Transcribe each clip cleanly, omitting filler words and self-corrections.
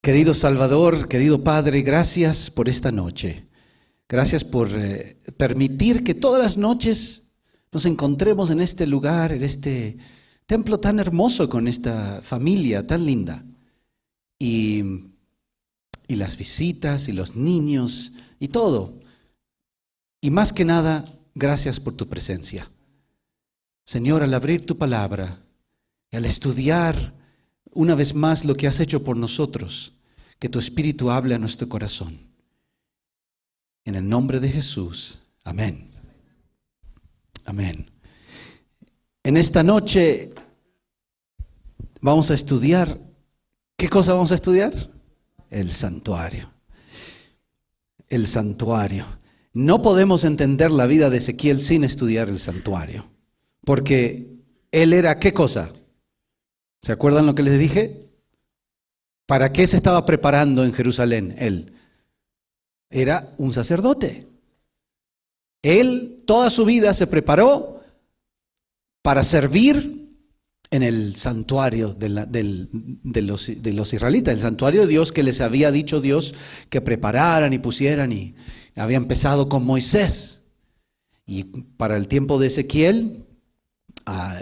Querido Salvador, querido Padre, gracias por esta noche. Gracias por permitir que todas las noches nos encontremos en este lugar, en este templo tan hermoso, con esta familia tan linda. Y las visitas y los niños y todo. Y más que nada, gracias por tu presencia. Señor, al abrir tu palabra y al estudiar una vez más lo que has hecho por nosotros, que tu Espíritu hable a nuestro corazón. En el nombre de Jesús. Amén. Amén. En esta noche vamos a estudiar. ¿Qué cosa vamos a estudiar? El santuario. El santuario. No podemos entender la vida de Ezequiel sin estudiar el santuario. Porque él era, ¿qué cosa? ¿Se acuerdan lo que les dije? ¿Para qué se estaba preparando en Jerusalén él? Era un sacerdote. Él toda su vida se preparó para servir en el santuario de los israelitas, el santuario de Dios que les había dicho Dios que prepararan y pusieran, y había empezado con Moisés. Y para el tiempo de Ezequiel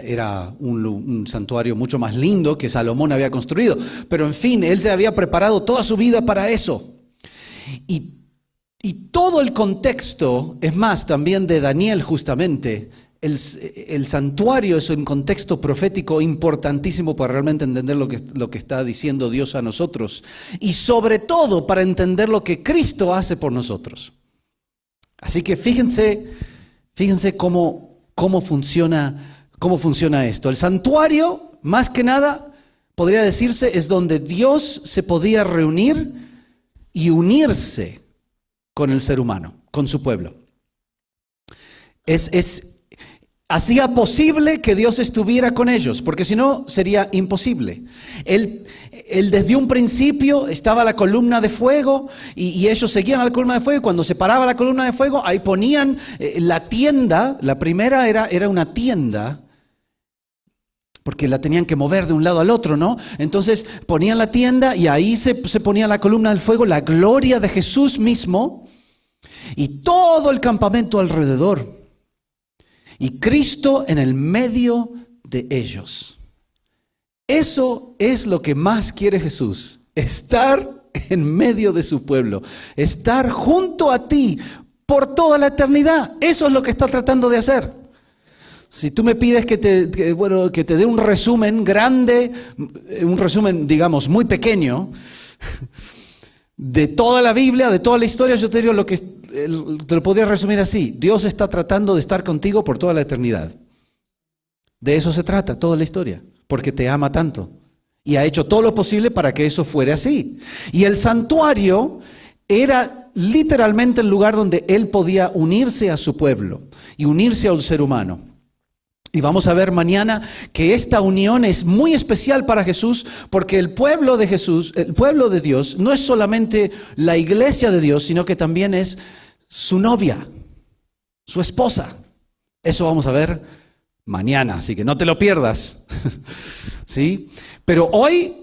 era un santuario mucho más lindo que Salomón había construido. Pero en fin, él se había preparado toda su vida para eso. Y todo el contexto, es más, también de Daniel justamente, el santuario es un contexto profético importantísimo para realmente entender lo que está diciendo Dios a nosotros. Y sobre todo para entender lo que Cristo hace por nosotros. Así que fíjense cómo funciona esto. El santuario, más que nada, podría decirse, es donde Dios se podía reunir y unirse con el ser humano, con su pueblo. Hacía posible que Dios estuviera con ellos, porque si no sería imposible. Él desde un principio estaba la columna de fuego y ellos seguían a la columna de fuego. Cuando se paraba la columna de fuego, ahí ponían la tienda. La primera era una tienda, porque la tenían que mover de un lado al otro, ¿no? Entonces ponían la tienda y ahí se ponía la columna del fuego, la gloria de Jesús mismo, y todo el campamento alrededor. Y Cristo en el medio de ellos. Eso es lo que más quiere Jesús, estar en medio de su pueblo, estar junto a ti por toda la eternidad. Eso es lo que está tratando de hacer. Si tú me pides que te dé un resumen grande, un resumen, digamos, muy pequeño, de toda la Biblia, de toda la historia, yo te digo te lo podría resumir así: Dios está tratando de estar contigo por toda la eternidad. De eso se trata toda la historia, porque te ama tanto y ha hecho todo lo posible para que eso fuera así. Y el santuario era literalmente el lugar donde Él podía unirse a su pueblo y unirse a un ser humano. Y vamos a ver mañana que esta unión es muy especial para Jesús, porque el pueblo de Jesús, el pueblo de Dios, no es solamente la iglesia de Dios, sino que también es su novia, su esposa. Eso vamos a ver mañana, así que no te lo pierdas. ¿Sí? Pero hoy,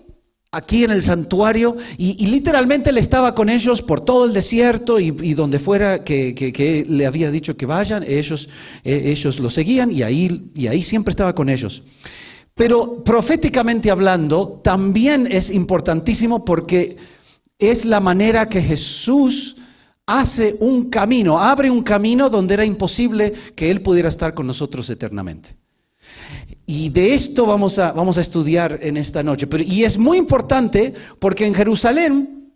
aquí en el santuario, y literalmente Él estaba con ellos por todo el desierto y donde fuera que le había dicho que vayan, ellos lo seguían y ahí siempre estaba con ellos. Pero proféticamente hablando, también es importantísimo, porque es la manera que Jesús hace un camino, abre un camino donde era imposible que Él pudiera estar con nosotros eternamente. Y de esto vamos a estudiar en esta noche. Y es muy importante porque en Jerusalén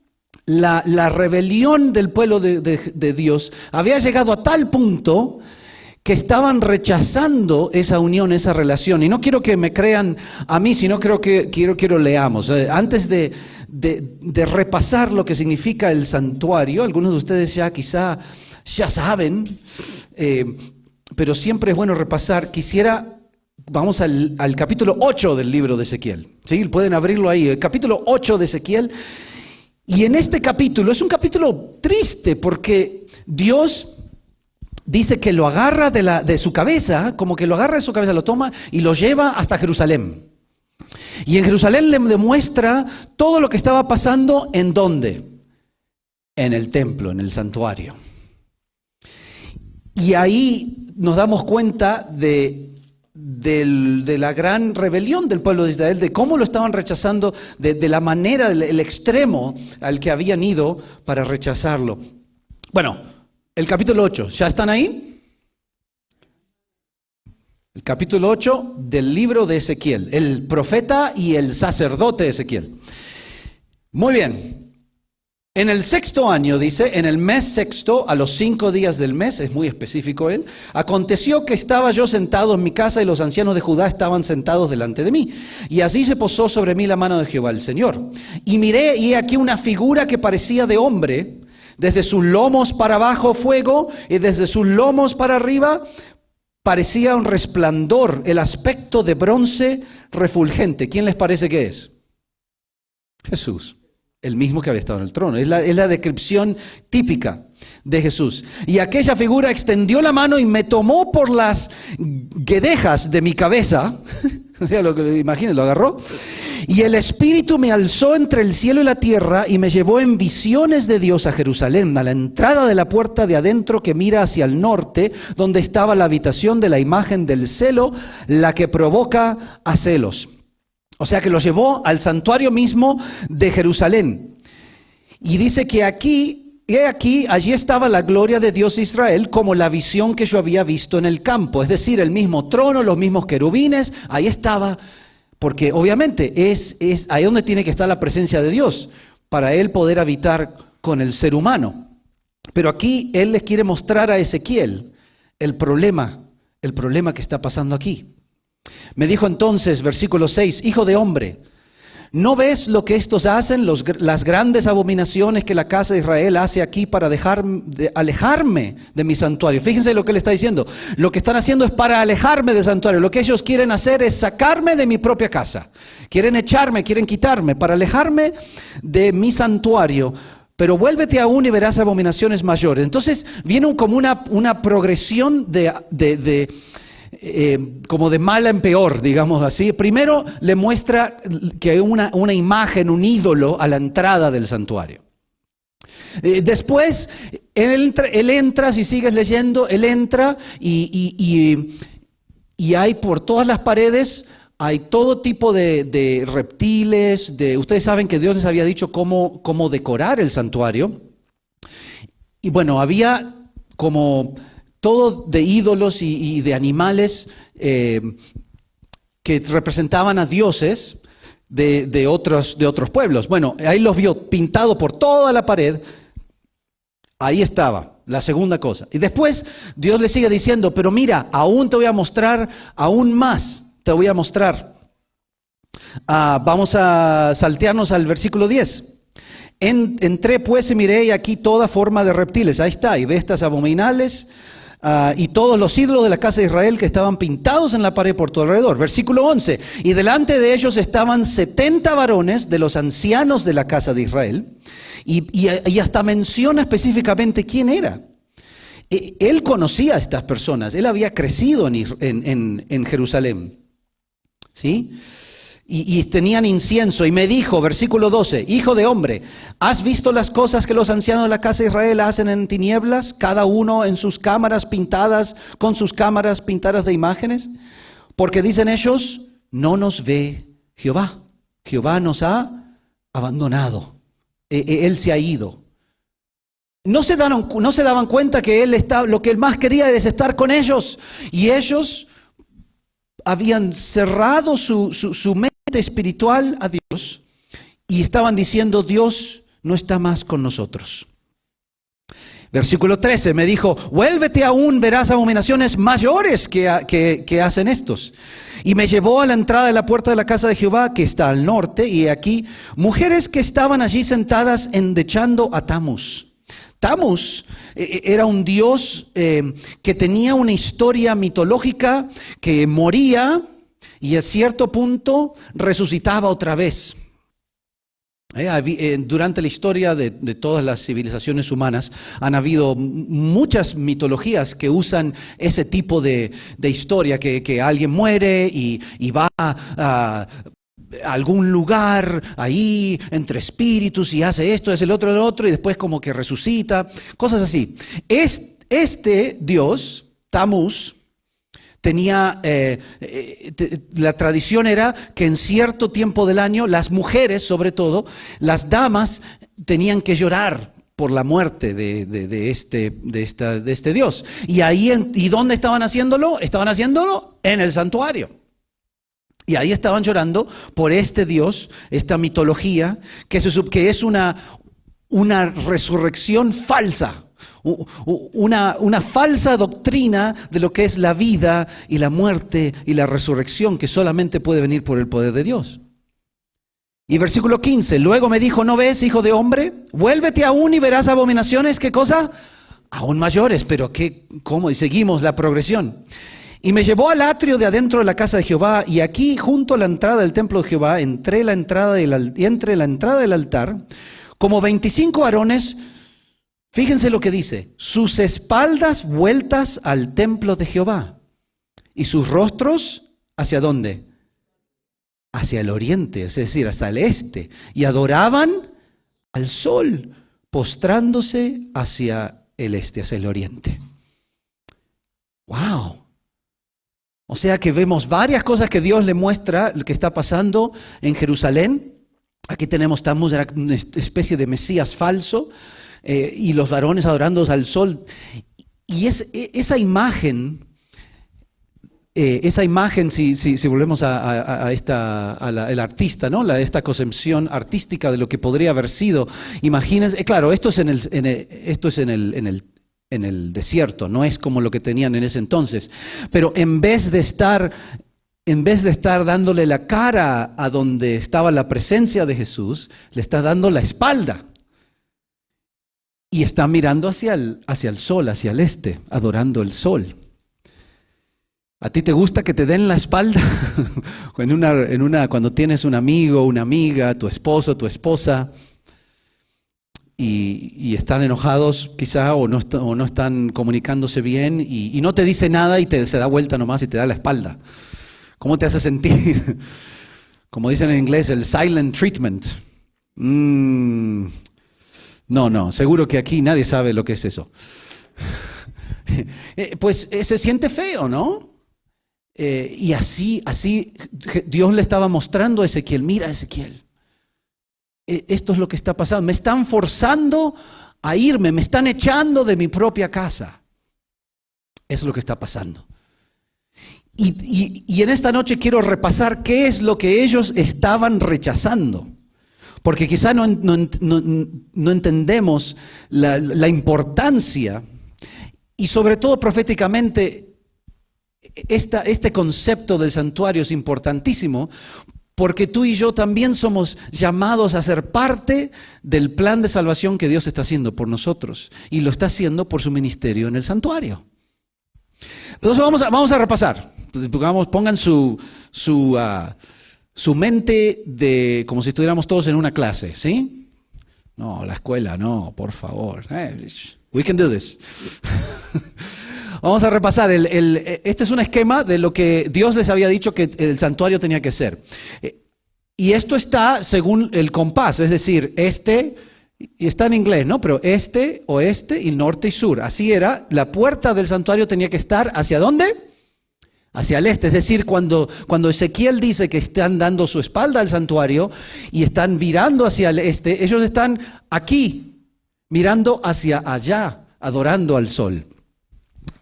la rebelión del pueblo de Dios había llegado a tal punto que estaban rechazando esa unión, esa relación. Y no quiero que me crean a mí, sino quiero leamos. Antes de repasar lo que significa el santuario, algunos de ustedes quizá ya saben, pero siempre es bueno repasar. Vamos al capítulo 8 del libro de Ezequiel. ¿Sí? Pueden abrirlo ahí, el capítulo 8 de Ezequiel. Y en este capítulo, es un capítulo triste, porque Dios dice que lo agarra de su cabeza, como que lo agarra de su cabeza, lo toma y lo lleva hasta Jerusalén. Y en Jerusalén le demuestra todo lo que estaba pasando, ¿en dónde? En el templo, en el santuario. Y ahí nos damos cuenta de la gran rebelión del pueblo de Israel, de cómo lo estaban rechazando, de la manera, el extremo al que habían ido para rechazarlo. Bueno, el capítulo 8, ¿ya están ahí? El capítulo 8 del libro de Ezequiel, el profeta y el sacerdote Ezequiel. Muy bien. En el 6º año, dice, en el mes 6º, a los 5 días del mes, es muy específico él, aconteció que estaba yo sentado en mi casa y los ancianos de Judá estaban sentados delante de mí. Y así se posó sobre mí la mano de Jehová el Señor. Y miré, y he aquí una figura que parecía de hombre, desde sus lomos para abajo fuego, y desde sus lomos para arriba parecía un resplandor, el aspecto de bronce refulgente. ¿Quién les parece que es? Jesús, el mismo que había estado en el trono. Es la descripción típica de Jesús. Y aquella figura extendió la mano y me tomó por las guedejas de mi cabeza. O sea, imagínense, lo agarró. Y el Espíritu me alzó entre el cielo y la tierra y me llevó en visiones de Dios a Jerusalén, a la entrada de la puerta de adentro que mira hacia el norte, donde estaba la habitación de la imagen del celo, la que provoca a celos. O sea que lo llevó al santuario mismo de Jerusalén. Y dice que allí estaba la gloria de Dios de Israel, como la visión que yo había visto en el campo. Es decir, el mismo trono, los mismos querubines, ahí estaba. Porque obviamente es ahí donde tiene que estar la presencia de Dios, para Él poder habitar con el ser humano. Pero aquí Él les quiere mostrar a Ezequiel el problema que está pasando aquí. Me dijo entonces, versículo 6, hijo de hombre, ¿no ves lo que estos hacen, las grandes abominaciones que la casa de Israel hace aquí para alejarme de mi santuario? Fíjense lo que le está diciendo. Lo que están haciendo es para alejarme del santuario. Lo que ellos quieren hacer es sacarme de mi propia casa. Quieren echarme, quieren quitarme, para alejarme de mi santuario. Pero vuélvete aún y verás abominaciones mayores. Entonces viene como una progresión como de mala en peor, digamos así. Primero le muestra que hay una imagen, un ídolo a la entrada del santuario. Después, él entra, si sigues leyendo, él entra y hay por todas las paredes, hay todo tipo de reptiles, ustedes saben que Dios les había dicho cómo decorar el santuario. Y bueno, había como todo de ídolos y de animales que representaban a dioses de otros pueblos. Bueno, ahí los vio pintado por toda la pared. Ahí estaba, la segunda cosa. Y después Dios le sigue diciendo, pero mira, aún te voy a mostrar, aún más te voy a mostrar. Vamos a saltearnos al versículo 10. Entré pues y miré y aquí toda forma de reptiles. Ahí está, y bestias abominables. Y todos los ídolos de la casa de Israel que estaban pintados en la pared por todo alrededor. Versículo 11. Y delante de ellos estaban 70 varones de los ancianos de la casa de Israel. Y hasta menciona específicamente quién era. Él conocía a estas personas. Él había crecido en Jerusalén. ¿Sí? Y tenían incienso, y me dijo, versículo 12, hijo de hombre, ¿has visto las cosas que los ancianos de la casa de Israel hacen en tinieblas, cada uno en sus cámaras pintadas, con sus cámaras pintadas de imágenes? Porque dicen ellos, no nos ve Jehová, Jehová nos ha abandonado, Él se ha ido. No se daban cuenta que lo que él más quería es estar con ellos, y ellos habían cerrado su mente espiritual a Dios y estaban diciendo, Dios no está más con nosotros. Versículo 13, me dijo, vuélvete aún, verás abominaciones mayores que hacen estos. Y me llevó a la entrada de la puerta de la casa de Jehová, que está al norte, y aquí mujeres que estaban allí sentadas endechando a Tamuz. Tamuz era un dios que tenía una historia mitológica, que moría y a cierto punto resucitaba otra vez. Durante la historia de todas las civilizaciones humanas han habido muchas mitologías que usan ese tipo de historia, que alguien muere y va algún lugar ahí entre espíritus y hace esto, es el otro, y después como que resucita, cosas así. Este Dios, Tammuz, tenía, la tradición era que en cierto tiempo del año las mujeres, sobre todo, las damas, tenían que llorar por la muerte de este Dios. ¿Y dónde estaban haciéndolo? Estaban haciéndolo en el santuario. Y ahí estaban llorando por este Dios, esta mitología, que es una resurrección falsa. Una falsa doctrina de lo que es la vida y la muerte y la resurrección, que solamente puede venir por el poder de Dios. Y versículo 15, luego me dijo, ¿no ves, hijo de hombre? Vuélvete aún y verás abominaciones, ¿qué cosa? Aún mayores, pero ¿cómo? Y seguimos la progresión. Y me llevó al atrio de adentro de la casa de Jehová, y aquí junto a la entrada del templo de Jehová, entre la entrada del altar, como 25 varones. Fíjense lo que dice, sus espaldas vueltas al templo de Jehová, y sus rostros, ¿hacia dónde? Hacia el oriente, es decir, hasta el este, y adoraban al sol, postrándose hacia el este, hacia el oriente. ¡Wow! O sea que vemos varias cosas que Dios le muestra, lo que está pasando en Jerusalén. Aquí tenemos Tammuz, una especie de Mesías falso, y los varones adorando al sol. Y esa imagen, si volvemos al artista, ¿no? Esta concepción artística de lo que podría haber sido. Imagínense, claro, esto es en el desierto, no es como lo que tenían en ese entonces. Pero en vez de estar dándole la cara a donde estaba la presencia de Jesús, le está dando la espalda. Y está mirando hacia el sol, hacia el este, adorando el sol. ¿A ti te gusta que te den la espalda? Cuando tienes un amigo, una amiga, tu esposo, tu esposa, y están enojados quizá, o no están comunicándose bien, y no te dice nada y se da vuelta nomás y te da la espalda. ¿Cómo te hace sentir? Como dicen en inglés, el silent treatment. No, seguro que aquí nadie sabe lo que es eso. Pues se siente feo, ¿no? Y así Dios le estaba mostrando a Ezequiel, mira Ezequiel, esto es lo que está pasando, me están forzando a irme, me están echando de mi propia casa. Eso es lo que está pasando. Y en esta noche quiero repasar qué es lo que ellos estaban rechazando. Porque quizá no entendemos la importancia, y sobre todo proféticamente, este concepto del santuario es importantísimo, porque tú y yo también somos llamados a ser parte del plan de salvación que Dios está haciendo por nosotros, y lo está haciendo por su ministerio en el santuario. Entonces vamos a repasar. Pongan su mente como si estuviéramos todos en una clase, ¿sí? No, la escuela, no, por favor. We can do this. Vamos a repasar. Este es un esquema de lo que Dios les había dicho que el santuario tenía que ser. Y esto está según el compás, es decir, y está en inglés, ¿no? Pero este, oeste y norte y sur. Así era, la puerta del santuario tenía que estar ¿hacia dónde? Hacia el este, es decir, cuando Ezequiel dice que están dando su espalda al santuario y están virando hacia el este, ellos están aquí, mirando hacia allá, adorando al sol,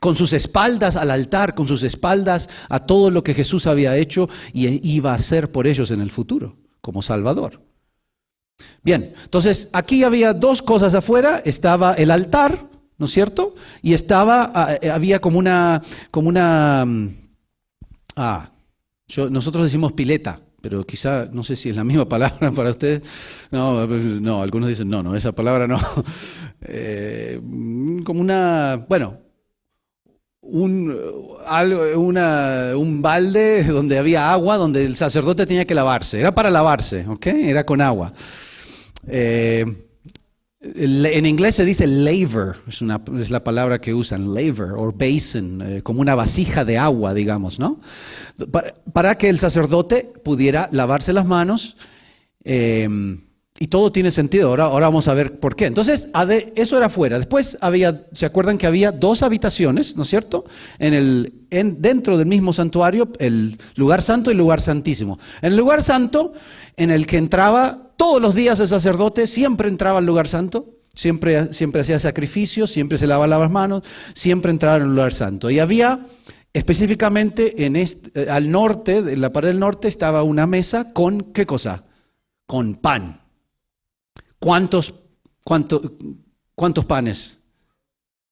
con sus espaldas al altar, con sus espaldas a todo lo que Jesús había hecho y iba a hacer por ellos en el futuro, como Salvador. Bien, entonces aquí había dos cosas afuera, estaba el altar, ¿no es cierto? Y había nosotros decimos pileta, pero quizá, no sé si es la misma palabra para ustedes. No, algunos dicen, no, esa palabra no. Como un balde donde había agua, donde el sacerdote tenía que lavarse. Era para lavarse, ¿ok? Era con agua. En inglés se dice laver, es la palabra que usan, laver o basin, como una vasija de agua, digamos, ¿no? Para que el sacerdote pudiera lavarse las manos, y todo tiene sentido. Ahora vamos a ver por qué. Entonces, eso era afuera. Después ¿se acuerdan que había 2 habitaciones, ¿no es cierto? Dentro del mismo santuario, el lugar santo y el lugar santísimo. En el lugar santo, en el que entraba todos los días el sacerdote, siempre entraba al lugar santo, siempre hacía sacrificios, siempre se lavaba las manos, siempre entraba en el lugar santo. Y había, específicamente, al norte, en la pared del norte, estaba una mesa con, ¿qué cosa? Con pan. ¿Cuántos panes?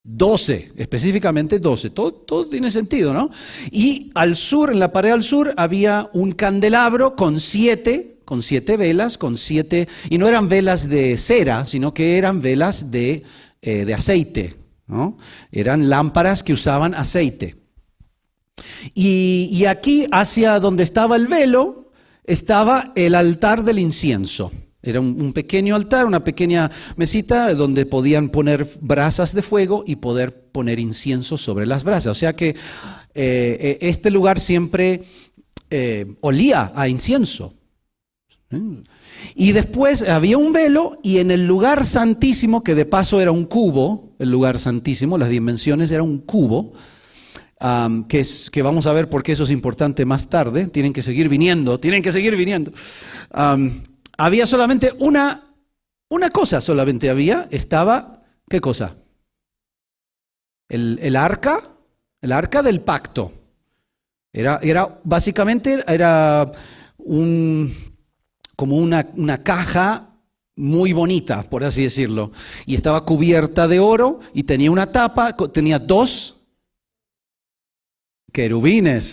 12, específicamente 12. Todo tiene sentido, ¿no? Y al sur, en la pared al sur, había un candelabro con 7 velas, y no eran velas de cera, sino que eran velas de aceite, ¿no? Eran lámparas que usaban aceite. Y aquí, hacia donde estaba el velo, estaba el altar del incienso. Era un pequeño altar, una pequeña mesita donde podían poner brasas de fuego y poder poner incienso sobre las brasas. O sea que este lugar siempre olía a incienso. Y después había un velo, y en el lugar santísimo, que de paso era un cubo, el lugar santísimo, las dimensiones era un cubo, que vamos a ver por qué eso es importante más tarde. Tienen que seguir viniendo. Había solamente una cosa, estaba, ¿qué cosa? El arca del pacto. Básicamente era como una caja muy bonita, por así decirlo, y estaba cubierta de oro y tenía una tapa, tenía 2 querubines.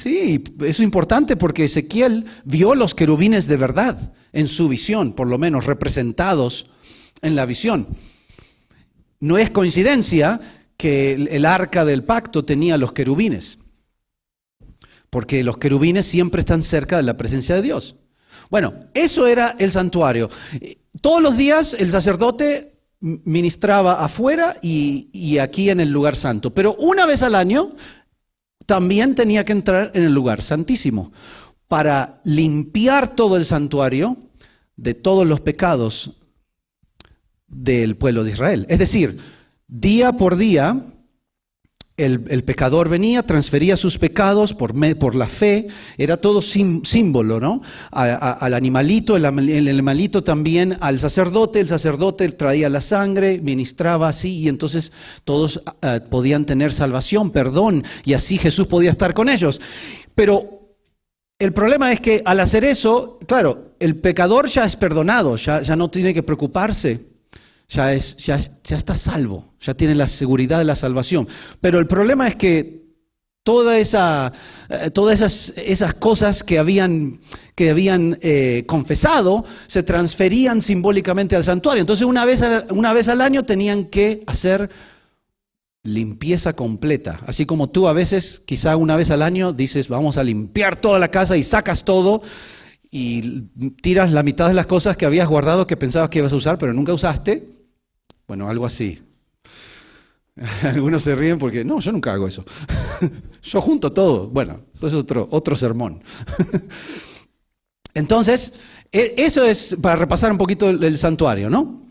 Sí, eso es importante porque Ezequiel vio los querubines de verdad en su visión, por lo menos representados en la visión. No es coincidencia que el arca del pacto tenía los querubines, porque los querubines siempre están cerca de la presencia de Dios. Bueno, eso era el santuario. Todos los días el sacerdote ministraba afuera y aquí en el lugar santo, pero una vez al año también tenía que entrar en el lugar santísimo para limpiar todo el santuario de todos los pecados del pueblo de Israel. Es decir, día por día el pecador venía, transfería sus pecados por la fe, era todo símbolo, ¿no? Al animalito, el animalito también al sacerdote, el sacerdote traía la sangre, ministraba así, y entonces todos podían tener salvación, perdón, y así Jesús podía estar con ellos. Pero el problema es que al hacer eso, claro, el pecador ya es perdonado, ya no tiene que preocuparse. Ya está salvo, ya tiene la seguridad de la salvación. Pero el problema es que todas esas cosas que habían confesado se transferían simbólicamente al santuario. Entonces una vez al año tenían que hacer limpieza completa. Así como tú a veces, quizá una vez al año, dices vamos a limpiar toda la casa y sacas todo y tiras la mitad de las cosas que habías guardado que pensabas que ibas a usar pero nunca usaste. Bueno, algo así. Algunos se ríen porque, no, yo nunca hago eso. Yo junto todo. Bueno, eso es otro sermón. Entonces, eso es para repasar un poquito el santuario, ¿no?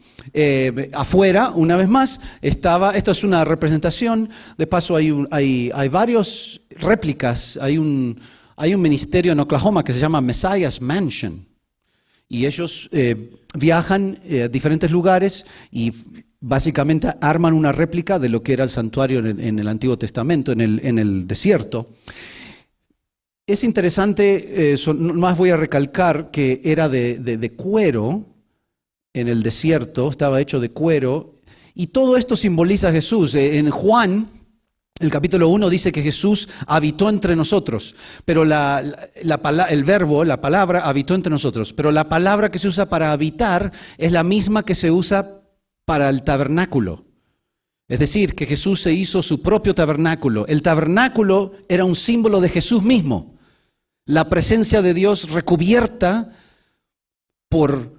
Afuera, una vez más, esto es una representación, de paso hay varias réplicas, hay un ministerio en Oklahoma que se llama Messiah's Mansion. Y ellos viajan a diferentes lugares y básicamente arman una réplica de lo que era el santuario en el Antiguo Testamento, en el desierto. Es interesante, más voy a recalcar que era de cuero en el desierto, estaba hecho de cuero, y todo esto simboliza a Jesús. En Juan, el capítulo 1 dice que Jesús habitó entre nosotros, pero el verbo, la palabra, habitó entre nosotros, pero la palabra que se usa para habitar es la misma que se usa para el tabernáculo. Es decir, que Jesús se hizo su propio tabernáculo. El tabernáculo era un símbolo de Jesús mismo, la presencia de Dios recubierta por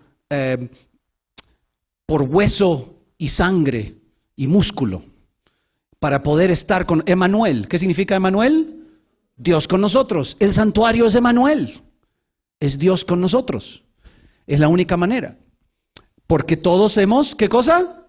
por hueso y sangre y músculo para poder estar con Emmanuel. ¿Qué significa Emmanuel? Dios con nosotros. El santuario es Emmanuel. Es Dios con nosotros. Es la única manera. Porque todos hemos, ¿qué cosa?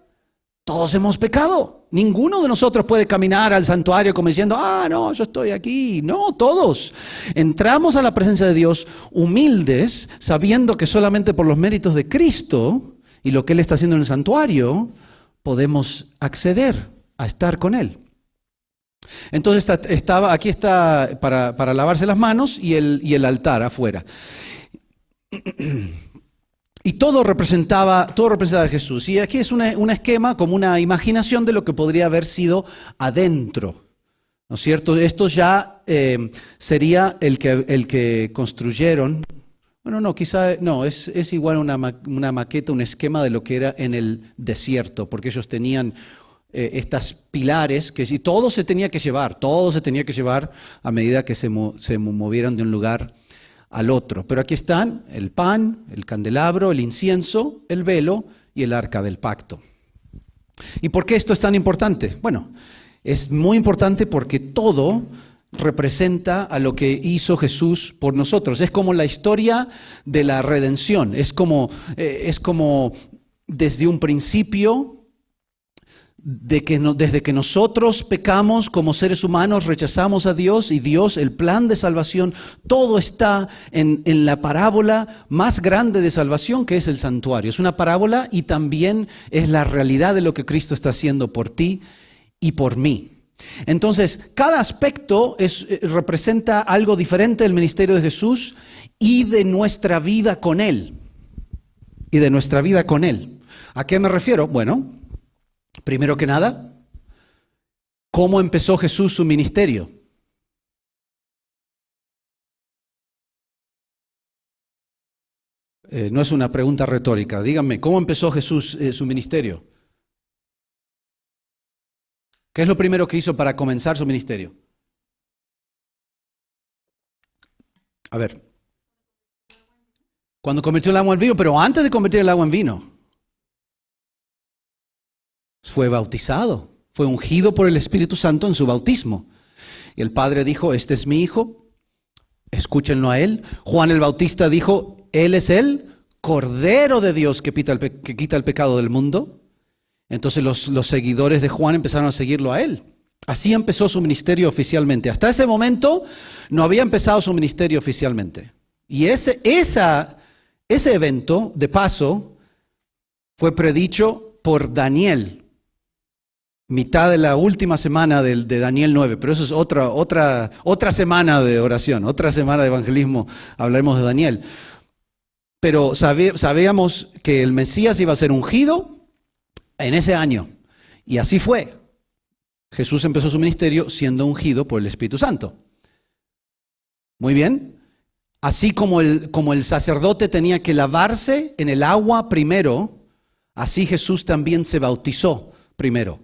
Todos hemos pecado. Ninguno de nosotros puede caminar al santuario como diciendo, no, yo estoy aquí. No, todos entramos a la presencia de Dios humildes, sabiendo que solamente por los méritos de Cristo y lo que Él está haciendo en el santuario, podemos acceder a estar con Él. Entonces aquí está para lavarse las manos y el altar afuera. Y todo representaba a Jesús. Y aquí es un esquema, como una imaginación de lo que podría haber sido adentro. ¿No es cierto? Esto ya sería el que construyeron. Bueno, no, quizá, no, es igual una maqueta, un esquema de lo que era en el desierto, porque ellos tenían estas pilares, que si todo se tenía que llevar a medida que se movieran de un lugar al otro. Pero aquí están el pan, el candelabro, el incienso, el velo y el arca del pacto. ¿Y por qué esto es tan importante? Bueno, es muy importante porque todo representa a lo que hizo Jesús por nosotros. Es como la historia de la redención. Es como desde un principio, desde que nosotros pecamos como seres humanos, rechazamos a Dios y Dios, el plan de salvación, todo está en la parábola más grande de salvación, que es el santuario. Es una parábola y también es la realidad de lo que Cristo está haciendo por ti y por mí. Entonces, cada aspecto representa algo diferente del ministerio de Jesús y de nuestra vida con Él. ¿A qué me refiero? Bueno, primero que nada, ¿cómo empezó Jesús su ministerio? No es una pregunta retórica. Díganme, ¿cómo empezó Jesús su ministerio? ¿Qué es lo primero que hizo para comenzar su ministerio? A ver. Cuando convirtió el agua en vino, pero antes de convertir el agua en vino, fue bautizado, fue ungido por el Espíritu Santo en su bautismo. Y el Padre dijo, este es mi Hijo, escúchenlo a Él. Juan el Bautista dijo, Él es el Cordero de Dios que quita el pecado del mundo. Entonces los seguidores de Juan empezaron a seguirlo a Él. Así empezó su ministerio oficialmente. Hasta ese momento no había empezado su ministerio oficialmente. Y ese evento, de paso, fue predicho por Daniel. Mitad de la última semana de Daniel 9, pero eso es otra semana de oración, otra semana de evangelismo, hablaremos de Daniel. Pero sabíamos que el Mesías iba a ser ungido en ese año, y así fue. Jesús empezó su ministerio siendo ungido por el Espíritu Santo. Muy bien. Así como el sacerdote tenía que lavarse en el agua primero, así Jesús también se bautizó primero.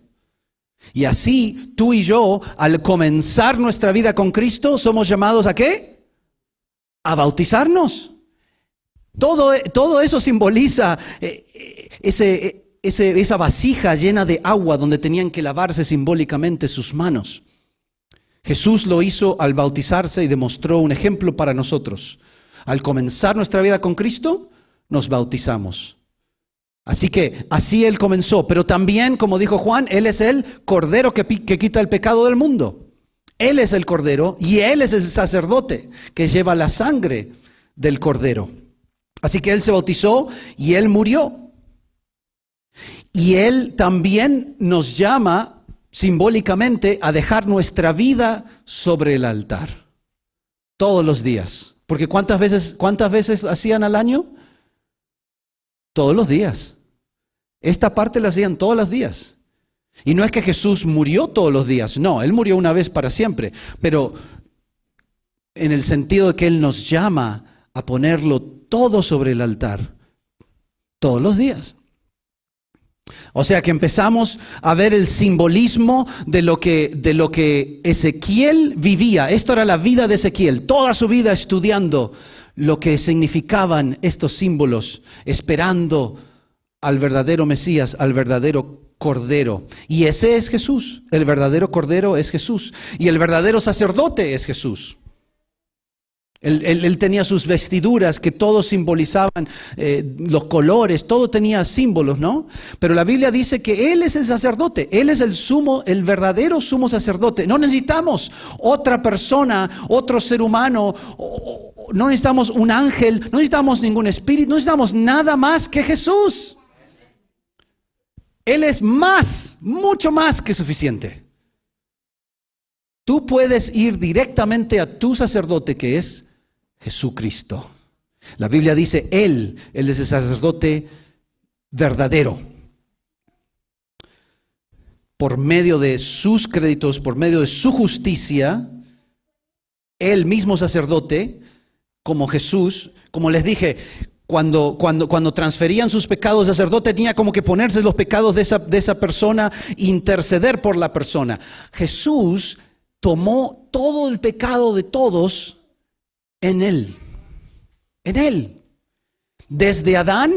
Y así tú y yo, al comenzar nuestra vida con Cristo, somos llamados ¿a qué? A bautizarnos. Todo eso simboliza esa vasija llena de agua donde tenían que lavarse simbólicamente sus manos. Jesús lo hizo al bautizarse y demostró un ejemplo para nosotros. Al comenzar nuestra vida con Cristo, nos bautizamos. Así que así Él comenzó, pero también, como dijo Juan, Él es el Cordero que quita el pecado del mundo. Él es el Cordero y Él es el sacerdote que lleva la sangre del Cordero. Así que Él se bautizó y Él murió. Y Él también nos llama simbólicamente a dejar nuestra vida sobre el altar. Todos los días. Porque ¿cuántas veces hacían al año? Todos los días. Esta parte la hacían todos los días. Y no es que Jesús murió todos los días, no, Él murió una vez para siempre, pero en el sentido de que Él nos llama a ponerlo todo sobre el altar, todos los días. O sea que empezamos a ver el simbolismo de lo que Ezequiel vivía. Esto era la vida de Ezequiel, toda su vida estudiando lo que significaban estos símbolos, esperando al verdadero Mesías, al verdadero Cordero. Y ese es Jesús. El verdadero Cordero es Jesús. Y el verdadero sacerdote es Jesús. Él tenía sus vestiduras que todos simbolizaban los colores, todo tenía símbolos, ¿no? Pero la Biblia dice que Él es el sacerdote, Él es el verdadero sumo sacerdote. No necesitamos otra persona, otro ser humano, no necesitamos un ángel, no necesitamos ningún espíritu, no necesitamos nada más que Jesús. Él es más, mucho más que suficiente. Tú puedes ir directamente a tu sacerdote, que es Jesucristo. La Biblia dice, Él es el sacerdote verdadero. Por medio de sus créditos, por medio de su justicia, Él mismo sacerdote, como Jesús, como les dije, cuando transferían sus pecados, el sacerdote tenía como que ponerse los pecados de esa persona, interceder por la persona. Jesús tomó todo el pecado de todos en Él. En Él. Desde Adán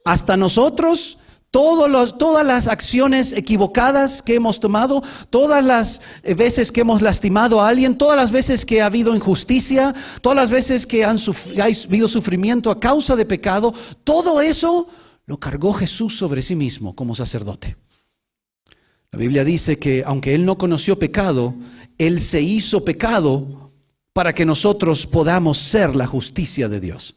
hasta nosotros, todas las acciones equivocadas que hemos tomado, todas las veces que hemos lastimado a alguien, todas las veces que ha habido injusticia, todas las veces que ha habido sufrimiento a causa de pecado, todo eso lo cargó Jesús sobre sí mismo como sacerdote. La Biblia dice que aunque Él no conoció pecado, Él se hizo pecado para que nosotros podamos ser la justicia de Dios.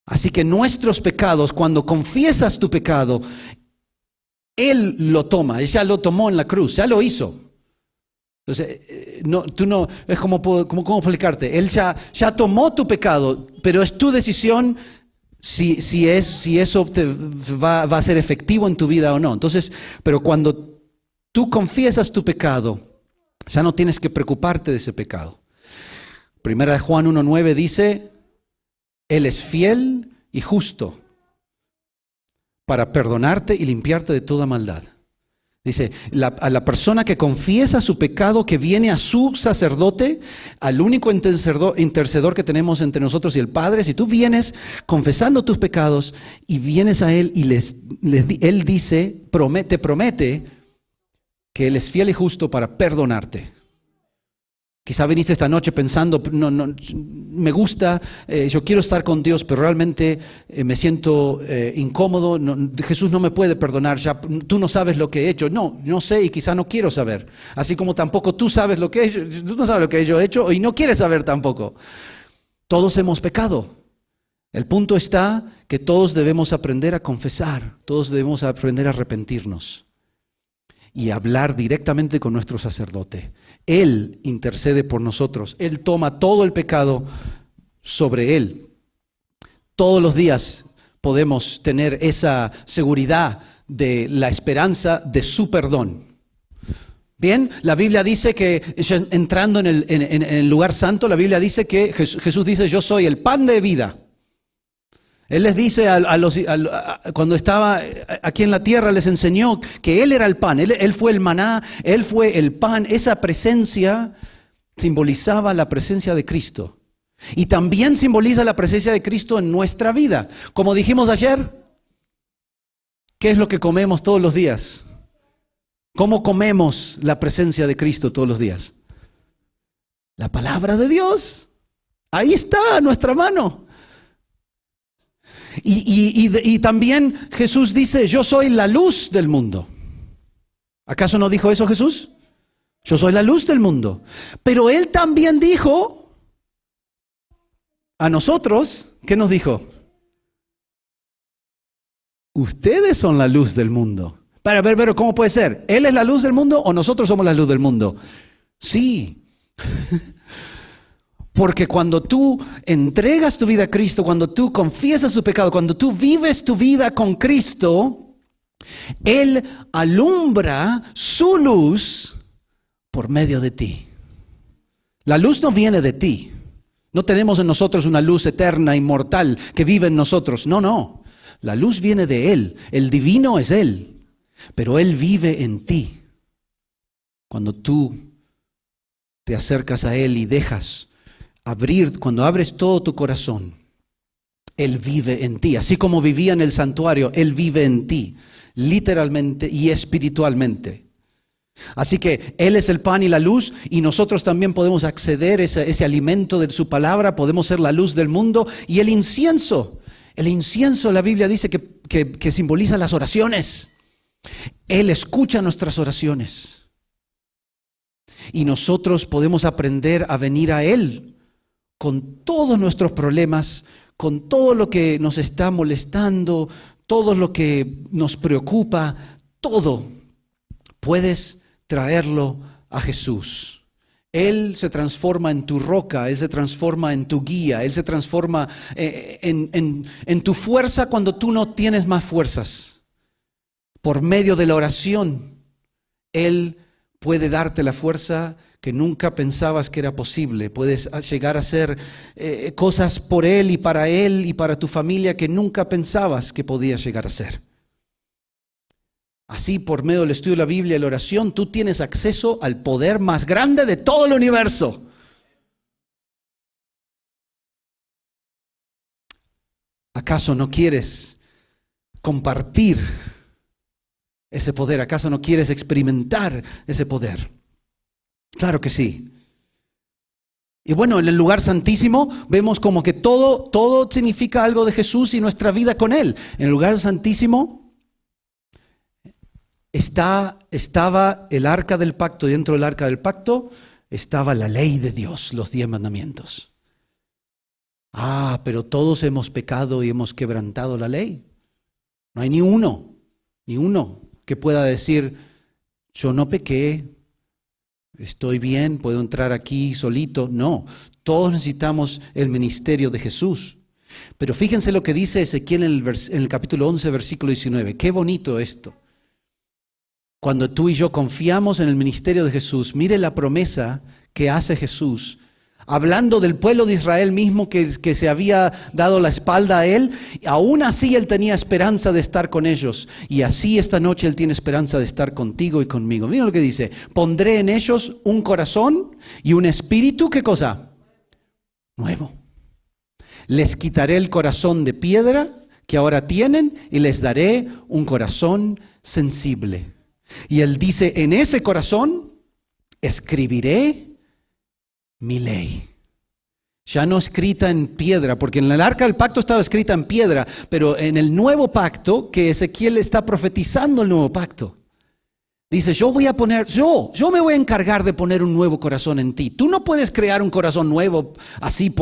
Así que nuestros pecados, cuando confiesas tu pecado, Él lo toma, Él ya lo tomó en la cruz, ya lo hizo. Entonces, es como explicarte, Él ya tomó tu pecado, pero es tu decisión si eso va a ser efectivo en tu vida o no. Entonces, pero cuando tú confiesas tu pecado, ya no tienes que preocuparte de ese pecado. Primera de Juan 1:9 dice, Él es fiel y justo para perdonarte y limpiarte de toda maldad. Dice, a la persona que confiesa su pecado, que viene a su sacerdote, al único intercedor que tenemos entre nosotros y el Padre, si tú vienes confesando tus pecados y vienes a Él y Él dice, te promete que Él es fiel y justo para perdonarte. Quizá viniste esta noche pensando, no, me gusta, yo quiero estar con Dios, pero realmente me siento incómodo, Jesús no me puede perdonar, ya tú no sabes lo que he hecho. No sé y quizá no quiero saber. Así como tampoco tú sabes lo que he hecho, tú no sabes lo que yo he hecho y no quieres saber tampoco. Todos hemos pecado. El punto está que todos debemos aprender a confesar, todos debemos aprender a arrepentirnos y hablar directamente con nuestro sacerdote. Él intercede por nosotros. Él toma todo el pecado sobre Él. Todos los días podemos tener esa seguridad de la esperanza de su perdón. Bien, la Biblia dice que, entrando en el lugar santo, la Biblia dice que Jesús dice, yo soy el pan de vida. Él les dice, cuando estaba aquí en la tierra, les enseñó que Él era el pan, Él fue el maná, Él fue el pan. Esa presencia simbolizaba la presencia de Cristo. Y también simboliza la presencia de Cristo en nuestra vida. Como dijimos ayer, ¿qué es lo que comemos todos los días? ¿Cómo comemos la presencia de Cristo todos los días? La palabra de Dios. Ahí está, a nuestra mano. Y también Jesús dice, yo soy la luz del mundo. ¿Acaso no dijo eso Jesús? Yo soy la luz del mundo. Pero Él también dijo a nosotros, ¿qué nos dijo? Ustedes son la luz del mundo. Para ver, pero ¿cómo puede ser? ¿Él es la luz del mundo o nosotros somos la luz del mundo? Sí. Porque cuando tú entregas tu vida a Cristo, cuando tú confiesas tu pecado, cuando tú vives tu vida con Cristo, Él alumbra su luz por medio de ti. La luz no viene de ti. No tenemos en nosotros una luz eterna, inmortal, que vive en nosotros. No. La luz viene de Él. El divino es Él. Pero Él vive en ti. Cuando tú te acercas a Él y dejas abrir, cuando abres todo tu corazón, Él vive en ti. Así como vivía en el santuario, Él vive en ti, literalmente y espiritualmente. Así que Él es el pan y la luz, y nosotros también podemos acceder a ese alimento de su palabra, podemos ser la luz del mundo. Y el incienso, la Biblia dice que simboliza las oraciones. Él escucha nuestras oraciones. Y nosotros podemos aprender a venir a Él con todos nuestros problemas, con todo lo que nos está molestando, todo lo que nos preocupa, todo. Puedes traerlo a Jesús. Él se transforma en tu roca, Él se transforma en tu guía, Él se transforma en tu fuerza cuando tú no tienes más fuerzas. Por medio de la oración, Él puede darte la fuerza que nunca pensabas que era posible. Puedes llegar a hacer cosas por Él y para tu familia que nunca pensabas que podías llegar a hacer. Así, por medio del estudio de la Biblia y la oración, tú tienes acceso al poder más grande de todo el universo. ¿Acaso no quieres compartir ese poder? ¿Acaso no quieres experimentar ese poder? Claro que sí. Y bueno, en el lugar santísimo vemos como que todo significa algo de Jesús y nuestra vida con Él. En el lugar santísimo estaba el arca del pacto, y dentro del arca del pacto estaba la ley de Dios, los 10 mandamientos. Pero todos hemos pecado y hemos quebrantado la ley. No hay ni uno que pueda decir, yo no pequé, estoy bien, puedo entrar aquí solito. No, todos necesitamos el ministerio de Jesús. Pero fíjense lo que dice Ezequiel en el capítulo 11, versículo 19. Qué bonito esto. Cuando tú y yo confiamos en el ministerio de Jesús, mire la promesa que hace Jesús, hablando del pueblo de Israel mismo que se había dado la espalda a Él. Aún así Él tenía esperanza de estar con ellos, y así esta noche Él tiene esperanza de estar contigo y conmigo. Miren lo que dice: pondré en ellos un corazón y un espíritu, ¿qué cosa? Nuevo. Les quitaré el corazón de piedra que ahora tienen y les daré un corazón sensible. Y Él dice, en ese corazón escribiré mi ley. Ya no escrita en piedra, porque en el arca del pacto estaba escrita en piedra, pero en el nuevo pacto, que Ezequiel está profetizando el nuevo pacto, dice, yo me voy a encargar de poner un nuevo corazón en ti. Tú no puedes crear un corazón nuevo así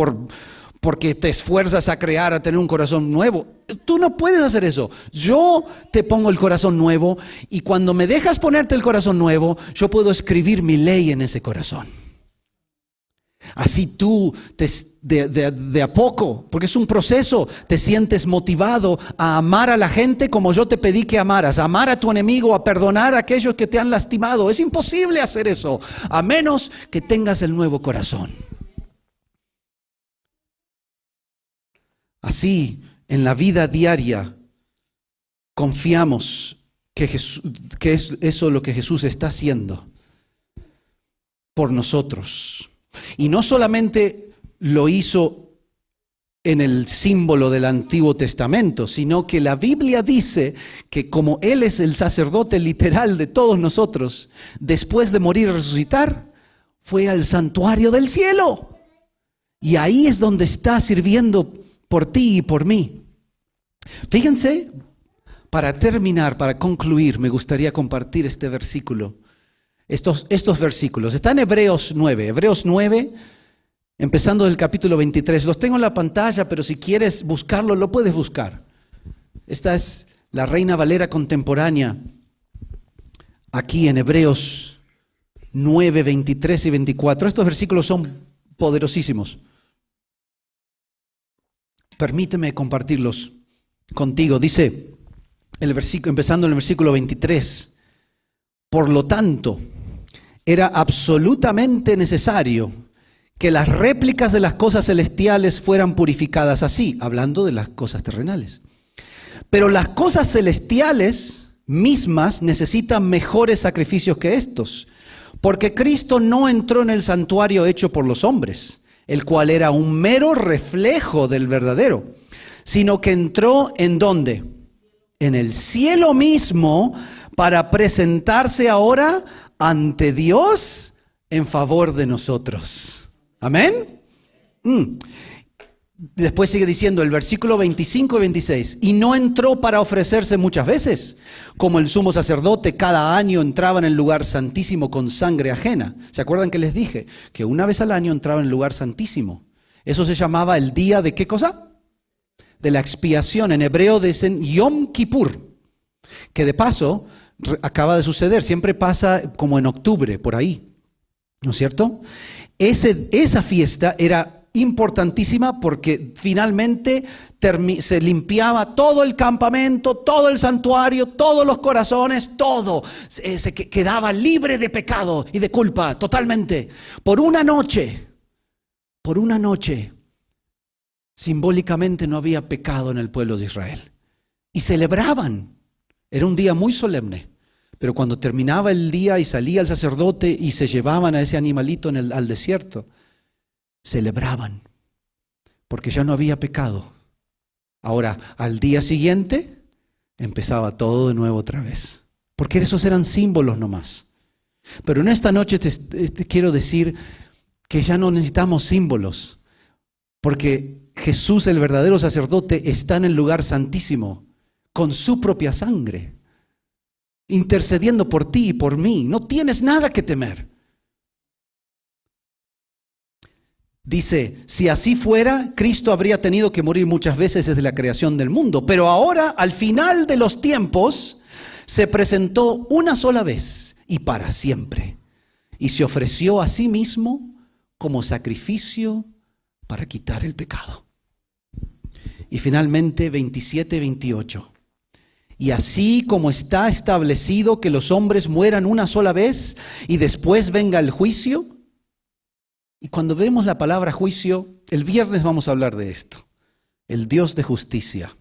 porque te esfuerzas a tener un corazón nuevo. Tú no puedes hacer eso. Yo te pongo el corazón nuevo, y cuando me dejas ponerte el corazón nuevo, yo puedo escribir mi ley en ese corazón. Así tú, de a poco, porque es un proceso, te sientes motivado a amar a la gente como yo te pedí que amaras, a amar a tu enemigo, a perdonar a aquellos que te han lastimado. Es imposible hacer eso, a menos que tengas el nuevo corazón. Así, en la vida diaria, confiamos que es eso lo que Jesús está haciendo por nosotros. Y no solamente lo hizo en el símbolo del Antiguo Testamento, sino que la Biblia dice que como Él es el sacerdote literal de todos nosotros, después de morir y resucitar, fue al santuario del cielo. Y ahí es donde está sirviendo por ti y por mí. Fíjense, para terminar, para concluir, me gustaría compartir este versículo. Estos versículos. Está en Hebreos 9, empezando del capítulo 23. Los tengo en la pantalla, pero si quieres buscarlo, lo puedes buscar. Esta es la Reina Valera contemporánea, aquí en Hebreos 9, 23 y 24. Estos versículos son poderosísimos. Permíteme compartirlos contigo. Dice, empezando en el versículo 23, por lo tanto, era absolutamente necesario que las réplicas de las cosas celestiales fueran purificadas así, hablando de las cosas terrenales. Pero las cosas celestiales mismas necesitan mejores sacrificios que estos, porque Cristo no entró en el santuario hecho por los hombres, el cual era un mero reflejo del verdadero, sino que entró ¿en dónde? En el cielo mismo, para presentarse ahora ante Dios en favor de nosotros. ¿Amén? Después sigue diciendo el versículo 25 y 26. Y no entró para ofrecerse muchas veces, como el sumo sacerdote cada año entraba en el lugar santísimo con sangre ajena. ¿Se acuerdan que les dije? Que una vez al año entraba en el lugar santísimo. Eso se llamaba el día de ¿qué cosa? De la expiación. En hebreo dicen Yom Kippur. Que de paso acaba de suceder. Siempre pasa como en octubre, por ahí. ¿No es cierto? Esa fiesta era importantísima porque finalmente se limpiaba todo el campamento, todo el santuario, todos los corazones, todo se quedaba libre de pecado y de culpa totalmente. Por una noche, simbólicamente no había pecado en el pueblo de Israel. Y celebraban. Era un día muy solemne. Pero cuando terminaba el día y salía el sacerdote y se llevaban a ese animalito al desierto, celebraban, porque ya no había pecado. Ahora, al día siguiente, empezaba todo de nuevo otra vez, porque esos eran símbolos nomás. Pero en esta noche te quiero decir que ya no necesitamos símbolos, porque Jesús, el verdadero sacerdote, está en el lugar santísimo, con su propia sangre, intercediendo por ti y por mí. No tienes nada que temer. Dice, si así fuera, Cristo habría tenido que morir muchas veces desde la creación del mundo, pero ahora, al final de los tiempos, se presentó una sola vez y para siempre, y se ofreció a sí mismo como sacrificio para quitar el pecado. Y finalmente, 27-28. Y así como está establecido que los hombres mueran una sola vez y después venga el juicio. Y cuando vemos la palabra juicio, el viernes vamos a hablar de esto. El Dios de justicia.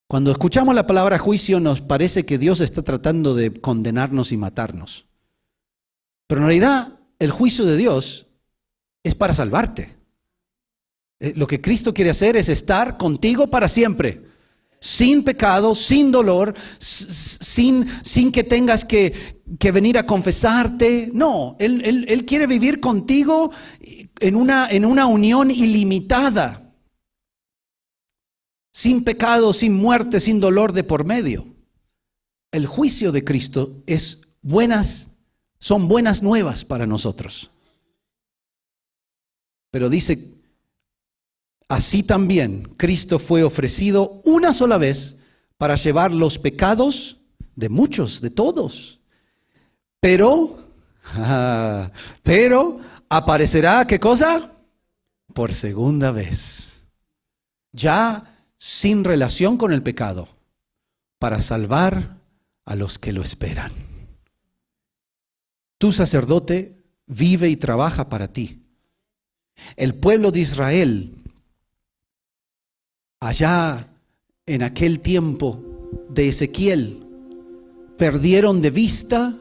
Cuando escuchamos la palabra juicio nos parece que Dios está tratando de condenarnos y matarnos. Pero en realidad el juicio de Dios es para salvarte. Lo que Cristo quiere hacer es estar contigo para siempre. Sin pecado, sin dolor, sin que tengas que venir a confesarte. No, Él quiere vivir contigo en una unión ilimitada. Sin pecado, sin muerte, sin dolor de por medio. El juicio de Cristo son buenas nuevas para nosotros. Pero dice, así también Cristo fue ofrecido una sola vez para llevar los pecados de muchos, de todos. Pero aparecerá, ¿qué cosa? Por segunda vez. Ya sin relación con el pecado, para salvar a los que lo esperan. Tu sacerdote vive y trabaja para ti. El pueblo de Israel, allá en aquel tiempo de Ezequiel, perdieron de vista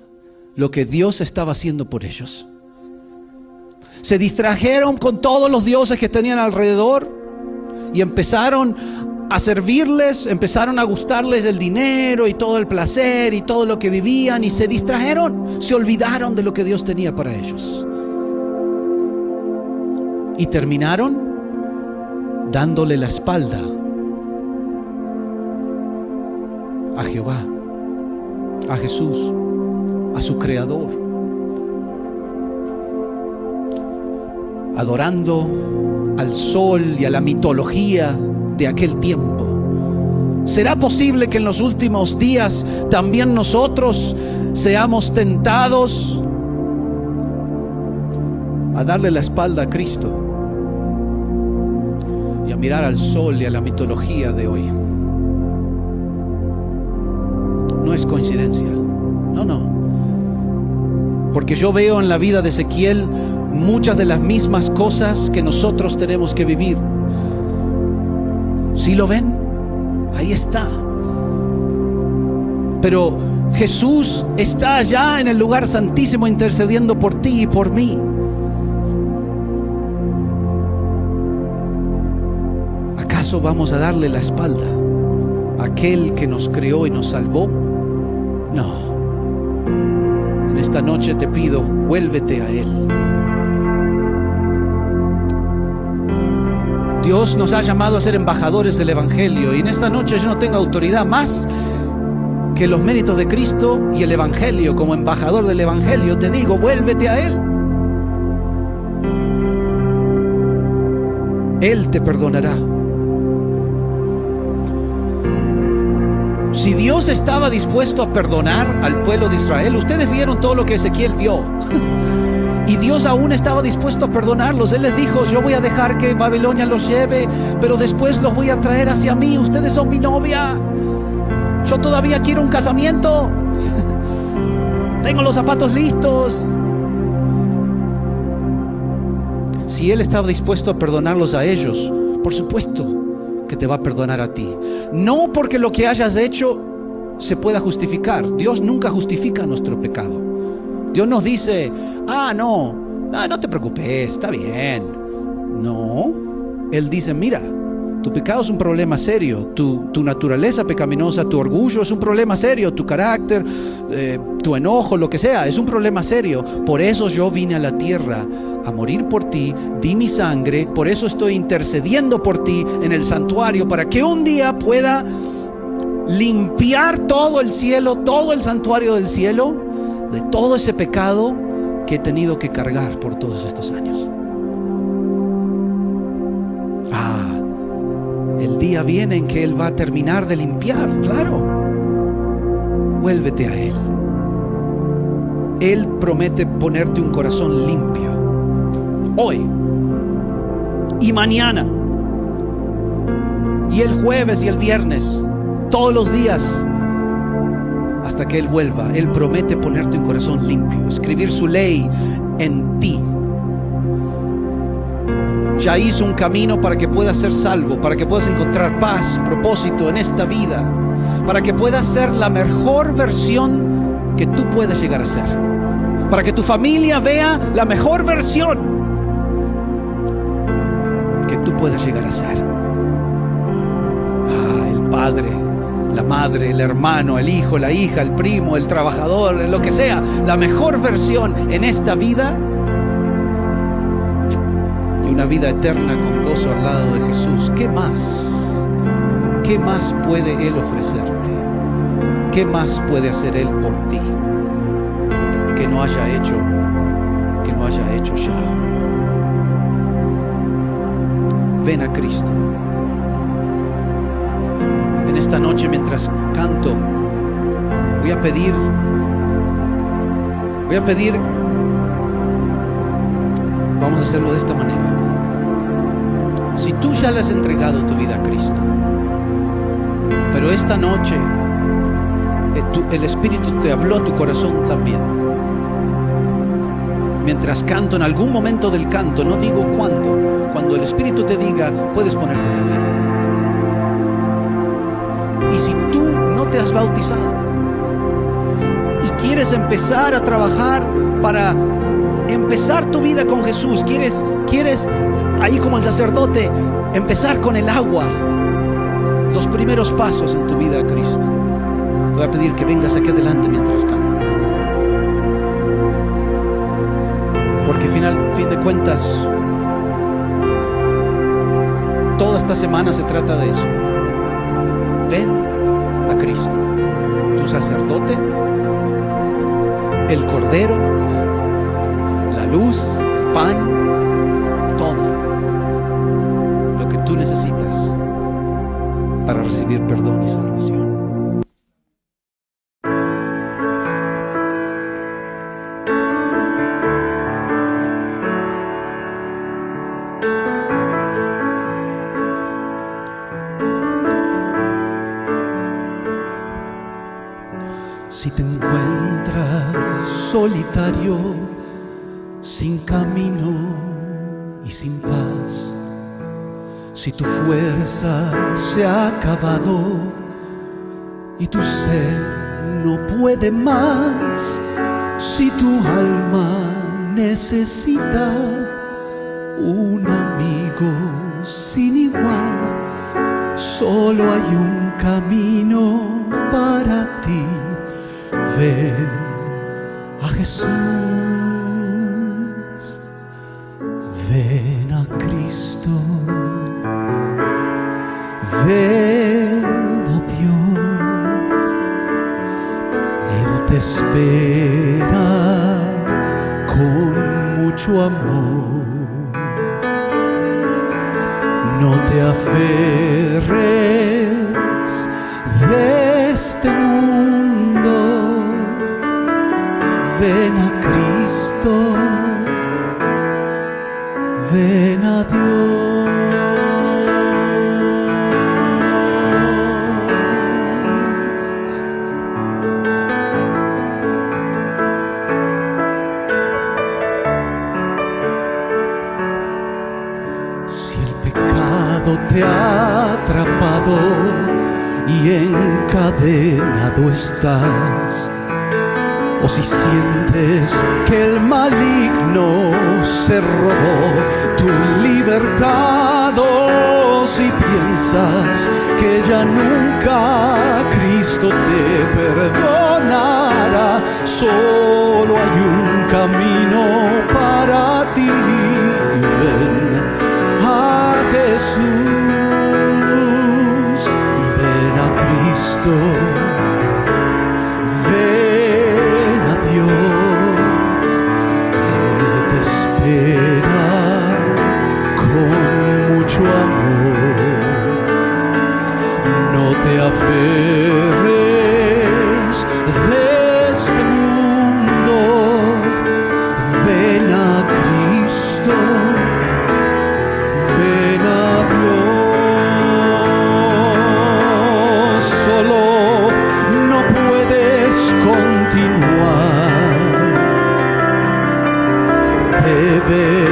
lo que Dios estaba haciendo por ellos. Se distrajeron con todos los dioses que tenían alrededor y empezaron a servirles, empezaron a gustarles el dinero y todo el placer y todo lo que vivían, y se distrajeron, se olvidaron de lo que Dios tenía para ellos. Y terminaron dándole la espalda a Jehová, a Jesús, a su Creador, adorando al sol y a la mitología de aquel tiempo. ¿Será posible que en los últimos días también nosotros seamos tentados a darle la espalda a Cristo y a mirar al sol y a la mitología de hoy? No es coincidencia, no, porque yo veo en la vida de Ezequiel muchas de las mismas cosas que nosotros tenemos que vivir. ¿Sí lo ven? Ahí está. Pero Jesús está allá en el lugar santísimo intercediendo por ti y por mí. Acá ¿Acaso vamos a darle la espalda a aquel que nos creó y nos salvó? No. En esta noche te pido, vuélvete a Él. Dios nos ha llamado a ser embajadores del Evangelio, y en esta noche yo no tengo autoridad más que los méritos de Cristo y el Evangelio. Como embajador del Evangelio te digo, vuélvete a Él. Él te perdonará. Si Dios estaba dispuesto a perdonar al pueblo de Israel, ustedes vieron todo lo que Ezequiel vio. Y Dios aún estaba dispuesto a perdonarlos. Él les dijo, yo voy a dejar que Babilonia los lleve, pero después los voy a traer hacia mí. Ustedes son mi novia. Yo todavía quiero un casamiento. Tengo los zapatos listos. Si Él estaba dispuesto a perdonarlos a ellos, por supuesto que te va a perdonar a ti. No porque lo que hayas hecho se pueda justificar. Dios nunca justifica nuestro pecado. Dios nos dice, no te preocupes, está bien. No, Él dice, mira, tu pecado es un problema serio, tu naturaleza pecaminosa, tu orgullo es un problema serio, tu carácter, tu enojo, lo que sea, es un problema serio. Por eso yo vine a la tierra a morir por ti, di mi sangre, por eso estoy intercediendo por ti en el santuario, para que un día pueda limpiar todo el cielo, todo el santuario del cielo, de todo ese pecado que he tenido que cargar por todos estos años. El día viene en que Él va a terminar de limpiar, claro. Vuélvete a Él. Él promete ponerte un corazón limpio. Hoy y mañana y el jueves y el viernes, todos los días hasta que Él vuelva. Él promete ponerte un corazón limpio, escribir su ley en ti. Ya hizo un camino para que puedas ser salvo, para que puedas encontrar paz, propósito en esta vida, para que puedas ser la mejor versión que tú puedas llegar a ser, para que tu familia vea la mejor versión que tú puedas llegar a ser. El padre, la madre, el hermano, el hijo, la hija, el primo, el trabajador, lo que sea, la mejor versión en esta vida, y una vida eterna con gozo al lado de Jesús. ¿Qué más? ¿Qué más puede Él ofrecerte? ¿Qué más puede hacer Él por ti que no haya hecho ya? Ven a Cristo. En esta noche, mientras canto, voy a pedir, vamos a hacerlo de esta manera. Si tú ya le has entregado tu vida a Cristo, pero esta noche el Espíritu te habló a tu corazón también, mientras canto, en algún momento del canto, no digo cuándo, cuando el Espíritu te diga, puedes ponerte de pie. Y si tú no te has bautizado y quieres empezar a trabajar para empezar tu vida con Jesús, quieres ahí como el sacerdote empezar con el agua, los primeros pasos en tu vida a Cristo, te voy a pedir que vengas aquí adelante mientras canto, porque fin de cuentas toda esta semana se trata de eso. Ven a Cristo, tu sacerdote, el Cordero, la luz, pan, todo lo que tú necesitas para recibir perdón y salvación. Si te encuentras solitario, sin camino y sin paz, si tu fuerza se ha acabado y tu ser no puede más, si tu alma necesita un amigo sin igual, solo hay un camino para ti. Ven a Jesús, ven a Cristo, ven a Dios. Él te espera con mucho amor. No te aferres de este mundo. Ven a Cristo, ven a Dios. Si el pecado te ha atrapado y encadenado estás, o si sientes que el maligno se robó tu libertad, o si piensas que ya nunca Cristo te perdonará, solo hay un camino para ti. Ven a Jesús, ven a Cristo, ven a Dios. Él te espera con mucho amor. No te aferres de este mundo. Ven a Cristo, ven a Dios. Solo no puedes continuar. Debes